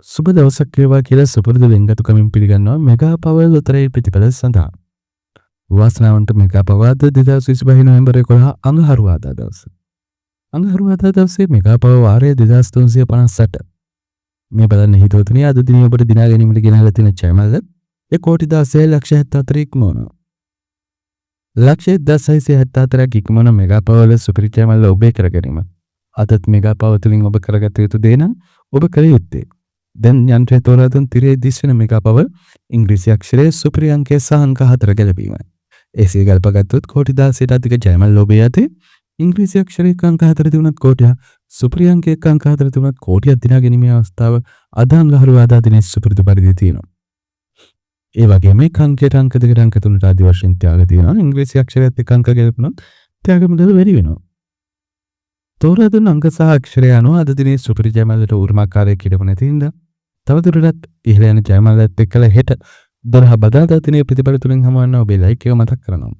සුබ දවසක් වේවා කියලා සුපුරුදු ලෙන්ගතුකමින් පිළිගන්නවා මෙගා පවර් ලොතරැයි ප්‍රතිඵල සඳහා. වාසනාවන්ත මෙගා පවර් 2025 නොවැම්බර් 11 අඟහරුවාදා දවස. අඟහරුවාදා දවසේ මෙගා පවර් වාරය 2358. මේ බලන්න හිතවතුනි අද දිනේ ඔබට දිනා ගැනීමට ගෙනහැලා තියෙන චැනල් 1,16,74 ඉක්මවනවා. ලක්ෂ 1,674ක් ඉක්මවන මෙගා පවර් සුපිරි චැනල් ඔබේ කර ගැනීම. අදත් මෙගා පවර් තුලින් ඔබ කරගත යුතු දේ නම් ඔබ කළ යුත්තේ දැන් යන්ත්‍රය තෝරා දුන් තිරේ දිස්වෙන මෙගා පවර් ඉංග්‍රීසි අක්ෂරයේ සුපිරි අංකය සහ අංක 4 ගැලපීමයි. එසේ ගල්පගත්තොත් කෝටි 16ට අධික ජයමල් ඔබේ යතේ ඉංග්‍රීසි අක්ෂරයක අංක 4 තිබුණත් කෝටියක් සුපිරි අංකයක අංක 4 තිබුණත් කෝටියක් දිනා ගැනීමේ අවස්ථාව අද අඟහරුවාදා දිනේ සුපුරුදු පරිදි තියෙනවා. ඒ වගේම මේ අංකයට අංක 2ට අංක 3ට ආදී වශයෙන් ත්‍යාග තියෙනවා. ඉංග්‍රීසි අක්ෂරයත් එක්ක අංක ගැලපුණොත් ත්‍යාග මුදල වැඩි වෙනවා. තෝරා දුන් අංක සහ අක්ෂරය අනුව අද දිනේ සුපිරි ජයමල්ලට උරුමකාරයෙක් හිටපු නැති හින්දා තවදුරටත් ඉහළ යන ජයමල්ලත් එක්කලා හෙට 12 බදාදා දිනේ ප්‍රතිඵල තුලින් හමුවන්න ඔබේ ලයික් එක මතක් කරනවා.